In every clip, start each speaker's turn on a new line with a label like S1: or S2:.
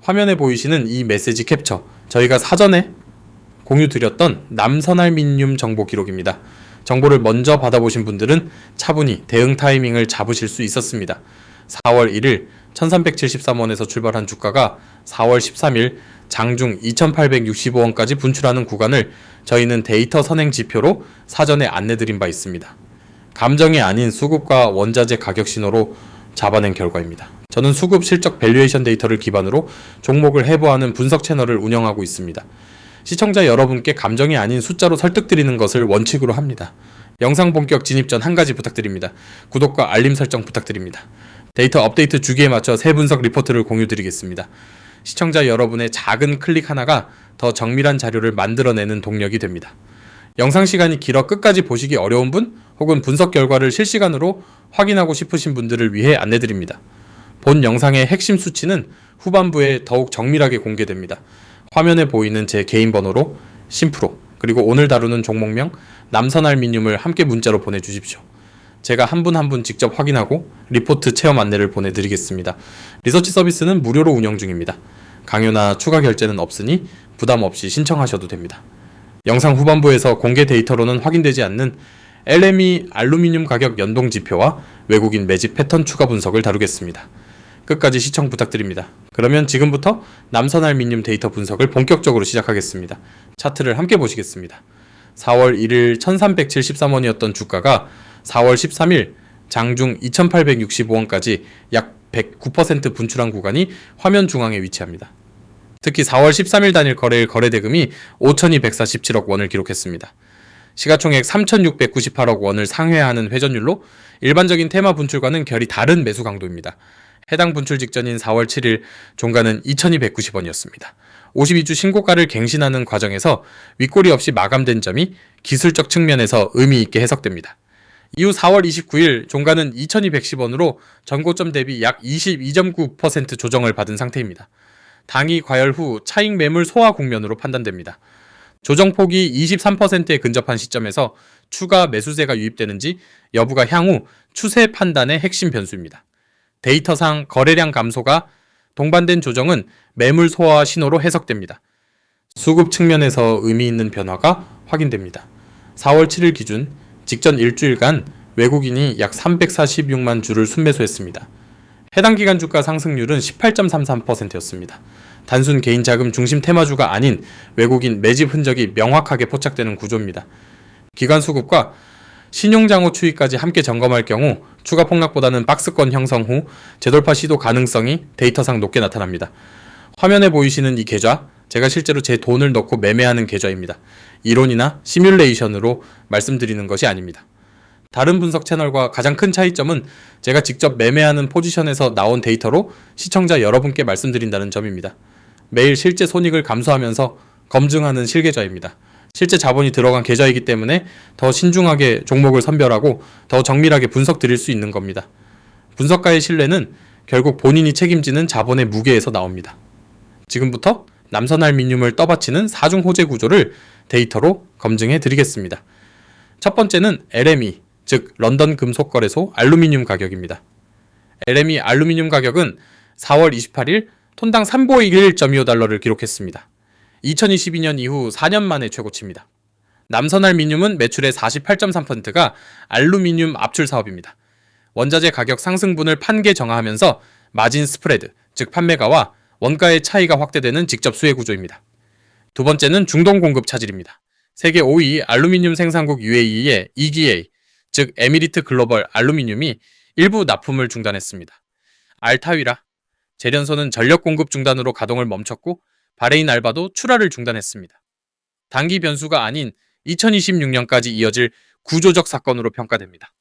S1: 화면에 보이시는 이 메시지 캡처, 저희가 사전에 공유드렸던 남선알미늄 정보 기록입니다. 정보를 먼저 받아보신 분들은 차분히 대응 타이밍을 잡으실 수 있었습니다. 4월 1일 1373원에서 출발한 주가가 4월 13일 장중 2865원까지 분출하는 구간을 저희는 데이터 선행 지표로 사전에 안내드린 바 있습니다. 감정이 아닌 수급과 원자재 가격 신호로 잡아낸 결과입니다. 저는 수급 실적 밸류에이션 데이터를 기반으로 종목을 해부하는 분석 채널을 운영하고 있습니다. 시청자 여러분께 감정이 아닌 숫자로 설득드리는 것을 원칙으로 합니다. 영상 본격 진입 전 한 가지 부탁드립니다. 구독과 알림 설정 부탁드립니다. 데이터 업데이트 주기에 맞춰 새 분석 리포트를 공유드리겠습니다. 시청자 여러분의 작은 클릭 하나가 더 정밀한 자료를 만들어내는 동력이 됩니다. 영상 시간이 길어 끝까지 보시기 어려운 분 혹은 분석 결과를 실시간으로 확인하고 싶으신 분들을 위해 안내드립니다. 본 영상의 핵심 수치는 후반부에 더욱 정밀하게 공개됩니다. 화면에 보이는 제 개인 번호로 심프로 그리고 오늘 다루는 종목명 남선알미늄을 함께 문자로 보내주십시오. 제가 한 분 한 분 직접 확인하고 리포트 체험 안내를 보내드리겠습니다. 리서치 서비스는 무료로 운영 중입니다. 강요나 추가 결제는 없으니 부담 없이 신청하셔도 됩니다. 영상 후반부에서 공개 데이터로는 확인되지 않는 LME 알루미늄 가격 연동 지표와 외국인 매집 패턴 추가 분석을 다루겠습니다. 끝까지 시청 부탁드립니다. 그러면 지금부터 남선알미늄 데이터 분석을 본격적으로 시작하겠습니다. 차트를 함께 보시겠습니다. 4월 1일 1373원이었던 주가가 4월 13일 장중 2865원까지 약 109% 분출한 구간이 화면 중앙에 위치합니다. 특히 4월 13일 단일 거래일 거래대금이 5,247억 원을 기록했습니다. 시가총액 3,698억 원을 상회하는 회전율로 일반적인 테마 분출과는 결이 다른 매수 강도입니다. 해당 분출 직전인 4월 7일 종가는 2,290원이었습니다. 52주 신고가를 갱신하는 과정에서 윗꼬리 없이 마감된 점이 기술적 측면에서 의미 있게 해석됩니다. 이후 4월 29일 종가는 2,210원으로 전고점 대비 약 22.9% 조정을 받은 상태입니다. 당이 과열 후 차익 매물 소화 국면으로 판단됩니다. 조정폭이 23%에 근접한 시점에서 추가 매수세가 유입되는지 여부가 향후 추세 판단의 핵심 변수입니다. 데이터상 거래량 감소가 동반된 조정은 매물 소화 신호로 해석됩니다. 수급 측면에서 의미 있는 변화가 확인됩니다. 4월 7일 기준 직전 일주일간 외국인이 약 346만 주를 순매수했습니다. 해당 기간 주가 상승률은 18.33%였습니다. 단순 개인 자금 중심 테마주가 아닌 외국인 매집 흔적이 명확하게 포착되는 구조입니다. 기관 수급과 신용장호 추이까지 함께 점검할 경우 추가 폭락보다는 박스권 형성 후 재돌파 시도 가능성이 데이터상 높게 나타납니다. 화면에 보이시는 이 계좌, 제가 실제로 제 돈을 넣고 매매하는 계좌입니다. 이론이나 시뮬레이션으로 말씀드리는 것이 아닙니다. 다른 분석 채널과 가장 큰 차이점은 제가 직접 매매하는 포지션에서 나온 데이터로 시청자 여러분께 말씀드린다는 점입니다. 매일 실제 손익을 감수하면서 검증하는 실계좌입니다. 실제 자본이 들어간 계좌이기 때문에 더 신중하게 종목을 선별하고 더 정밀하게 분석 드릴 수 있는 겁니다. 분석가의 신뢰는 결국 본인이 책임지는 자본의 무게에서 나옵니다. 지금부터 남선알미늄을 떠받치는 4중 호재 구조를 데이터로 검증해 드리겠습니다. 첫 번째는 LME, 즉 런던 금속거래소 알루미늄 가격입니다. LME 알루미늄 가격은 4월 28일 톤당 351.25달러를 기록했습니다. 2022년 이후 4년 만에 최고치입니다. 남선알미늄은 매출의 48.3%가 알루미늄 압출 사업입니다. 원자재 가격 상승분을 판계 정하하면서 마진 스프레드, 즉 판매가와 원가의 차이가 확대되는 직접 수혜 구조입니다. 두 번째는 중동 공급 차질입니다. 세계 5위 알루미늄 생산국 UAE의 EGA, 즉 에미리트 글로벌 알루미늄이 일부 납품을 중단했습니다. 알타위라, 재련소는 전력 공급 중단으로 가동을 멈췄고 바레인 알바도 출하를 중단했습니다. 단기 변수가 아닌 2026년까지 이어질 구조적 사건으로 평가됩니다.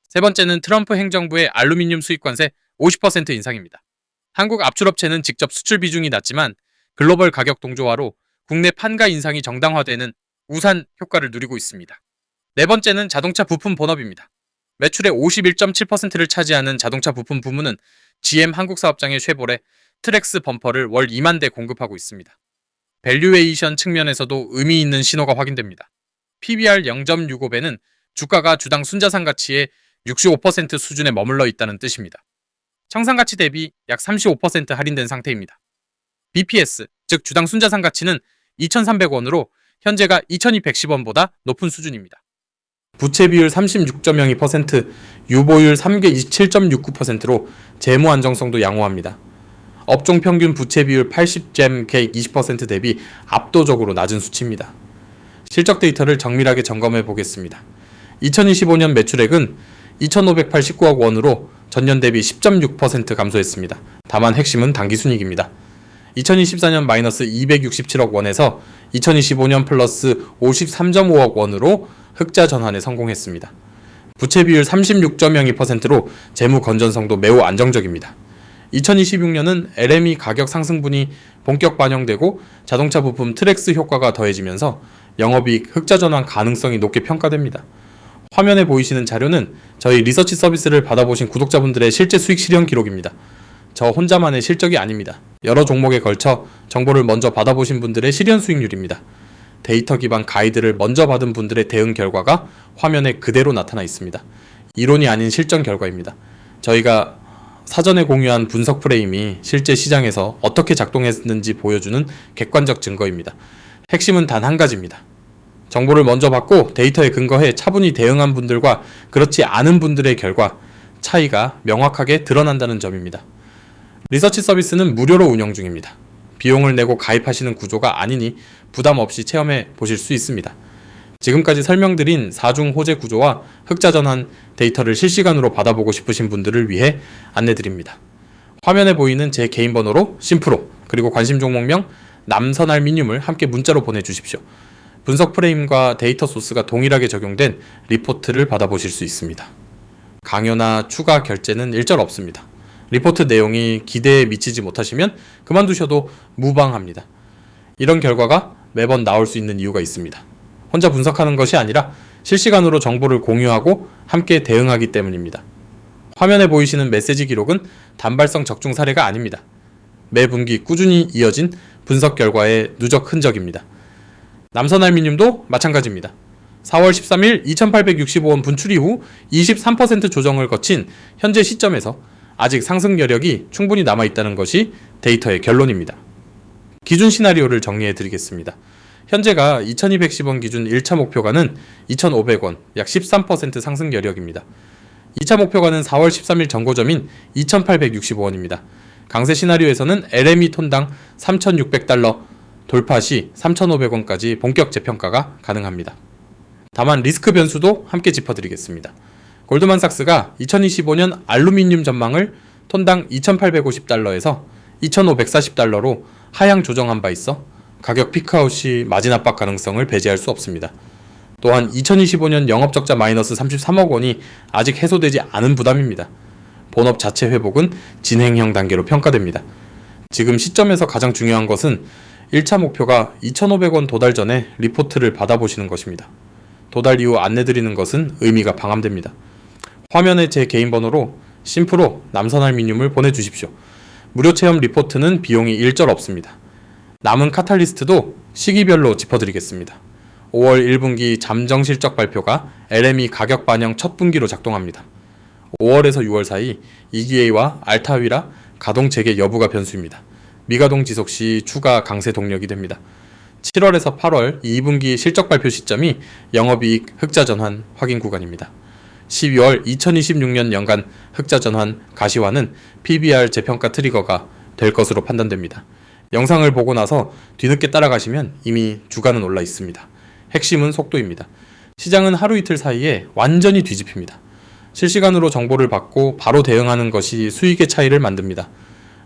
S1: 세 번째는 트럼프 행정부의 알루미늄 수입관세 50% 인상입니다. 한국 압출업체는 직접 수출 비중이 낮지만 글로벌 가격 동조화로 국내 판가 인상이 정당화되는 우산 효과를 누리고 있습니다. 네 번째는 자동차 부품 본업입니다. 매출의 51.7%를 차지하는 자동차 부품 부문은 GM 한국 사업장의 쉐보레 트렉스 범퍼를 월 2만 대 공급하고 있습니다. 밸류에이션 측면에서도 의미 있는 신호가 확인됩니다. PBR 0.65배는 주가가 주당 순자산 가치의 65% 수준에 머물러 있다는 뜻입니다. 청산 가치 대비 약 35% 할인된 상태입니다. BPS, 즉 주당 순자산 가치는 2,300원으로 현재가 2,210원보다 높은 수준입니다. 부채 비율 36.02%, 유보율 3개 27.69%로 재무 안정성도 양호합니다. 업종 평균 부채 비율 80잼 계획 20% 대비 압도적으로 낮은 수치입니다. 실적 데이터를 정밀하게 점검해 보겠습니다. 2025년 매출액은 2,589억 원으로 전년 대비 10.6% 감소했습니다. 다만 핵심은 당기순이익입니다. 2024년 마이너스 267억 원에서 2025년 플러스 53.5억 원으로 흑자 전환에 성공했습니다. 부채 비율 36.02%로 재무 건전성도 매우 안정적입니다. 2026년은 LME 가격 상승분이 본격 반영되고 자동차 부품 트랙스 효과가 더해지면서 영업이익 흑자 전환 가능성이 높게 평가됩니다. 화면에 보이시는 자료는 저희 리서치 서비스를 받아보신 구독자분들의 실제 수익 실현 기록입니다. 저 혼자만의 실적이 아닙니다. 여러 종목에 걸쳐 정보를 먼저 받아보신 분들의 실현 수익률입니다. 데이터 기반 가이드를 먼저 받은 분들의 대응 결과가 화면에 그대로 나타나 있습니다. 이론이 아닌 실전 결과입니다. 저희가 사전에 공유한 분석 프레임이 실제 시장에서 어떻게 작동했는지 보여주는 객관적 증거입니다. 핵심은 단 한 가지입니다. 정보를 먼저 받고 데이터에 근거해 차분히 대응한 분들과 그렇지 않은 분들의 결과 차이가 명확하게 드러난다는 점입니다. 리서치 서비스는 무료로 운영 중입니다. 비용을 내고 가입하시는 구조가 아니니 부담 없이 체험해 보실 수 있습니다. 지금까지 설명드린 4중 호재 구조와 흑자 전환 데이터를 실시간으로 받아보고 싶으신 분들을 위해 안내드립니다. 화면에 보이는 제 개인 번호로 심프로 그리고 관심 종목명 남선알미늄을 함께 문자로 보내주십시오. 분석 프레임과 데이터 소스가 동일하게 적용된 리포트를 받아보실 수 있습니다. 강요나 추가 결제는 일절 없습니다. 리포트 내용이 기대에 미치지 못하시면 그만두셔도 무방합니다. 이런 결과가 매번 나올 수 있는 이유가 있습니다. 혼자 분석하는 것이 아니라 실시간으로 정보를 공유하고 함께 대응하기 때문입니다. 화면에 보이시는 메시지 기록은 단발성 적중 사례가 아닙니다. 매 분기 꾸준히 이어진 분석 결과의 누적 흔적입니다. 남선알미늄도 마찬가지입니다. 4월 13일 2,865원 분출 이후 23% 조정을 거친 현재 시점에서 아직 상승 여력이 충분히 남아있다는 것이 데이터의 결론입니다. 기준 시나리오를 정리해 드리겠습니다. 현재가 2,210원 기준 1차 목표가는 2,500원, 약 13% 상승 여력입니다. 2차 목표가는 4월 13일 전고점인 2,865원입니다. 강세 시나리오에서는 LME 톤당 3,600달러 돌파 시 3,500원까지 본격 재평가가 가능합니다. 다만 리스크 변수도 함께 짚어드리겠습니다. 골드만삭스가 2025년 알루미늄 전망을 톤당 2,850달러에서 2,540달러로 하향 조정한 바 있어 가격 피크아웃 시 마진 압박 가능성을 배제할 수 없습니다. 또한 2025년 영업적자 마이너스 33억 원이 아직 해소되지 않은 부담입니다. 본업 자체 회복은 진행형 단계로 평가됩니다. 지금 시점에서 가장 중요한 것은 1차 목표가 2,500원 도달 전에 리포트를 받아보시는 것입니다. 도달 이후 안내드리는 것은 의미가 방함됩니다. 화면에 제 개인 번호로 심프로 남선알미늄을 보내주십시오. 무료 체험 리포트는 비용이 일절 없습니다. 남은 카탈리스트도 시기별로 짚어드리겠습니다. 5월 1분기 잠정 실적 발표가 LME 가격 반영 첫 분기로 작동합니다. 5월에서 6월 사이 EDA와 알타위라 가동 재개 여부가 변수입니다. 미가동 지속 시 추가 강세 동력이 됩니다. 7월에서 8월 2분기 실적 발표 시점이 영업이익 흑자 전환 확인 구간입니다. 12월 2026년 연간 흑자 전환 가시화는 PBR 재평가 트리거가 될 것으로 판단됩니다. 영상을 보고 나서 뒤늦게 따라가시면 이미 주가는 올라 있습니다. 핵심은 속도입니다. 시장은 하루 이틀 사이에 완전히 뒤집힙니다. 실시간으로 정보를 받고 바로 대응하는 것이 수익의 차이를 만듭니다.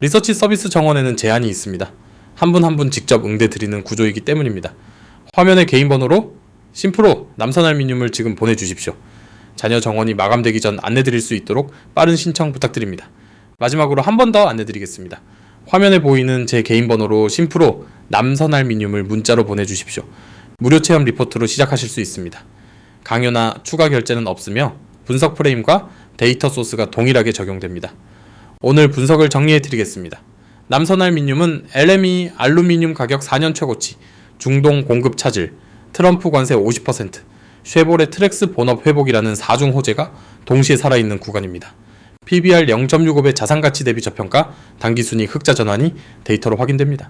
S1: 리서치 서비스 정원에는 제한이 있습니다. 한 분 한 분 직접 응대드리는 구조이기 때문입니다. 화면에 개인 번호로 심프로 남선알미늄을 지금 보내주십시오. 자녀 정원이 마감되기 전 안내드릴 수 있도록 빠른 신청 부탁드립니다. 마지막으로 한 번 더 안내드리겠습니다. 화면에 보이는 제 개인 번호로 심프로 남선알미늄을 문자로 보내주십시오. 무료 체험 리포트로 시작하실 수 있습니다. 강요나 추가 결제는 없으며 분석 프레임과 데이터 소스가 동일하게 적용됩니다. 오늘 분석을 정리해드리겠습니다. 남선알미늄은 LME 알루미늄 가격 4년 최고치, 중동 공급 차질, 트럼프 관세 50%, 쉐보레 트랙스 본업 회복이라는 4중 호재가 동시에 살아있는 구간입니다. PBR 0.65배 자산가치 대비 저평가, 단기순이익 흑자 전환이 데이터로 확인됩니다.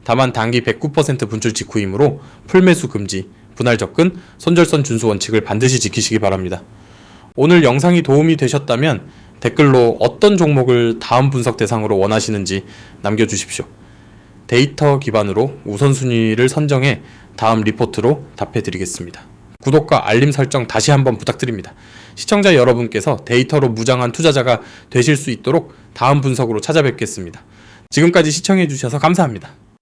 S1: 다만 단기 109% 분출 직후이므로 풀매수 금지, 분할 접근, 손절선 준수 원칙을 반드시 지키시기 바랍니다. 오늘 영상이 도움이 되셨다면 댓글로 어떤 종목을 다음 분석 대상으로 원하시는지 남겨주십시오. 데이터 기반으로 우선순위를 선정해 다음 리포트로 답해드리겠습니다. 구독과 알림 설정 다시 한번 부탁드립니다. 시청자 여러분께서 데이터로 무장한 투자자가 되실 수 있도록 다음 분석으로 찾아뵙겠습니다. 지금까지 시청해주셔서 감사합니다.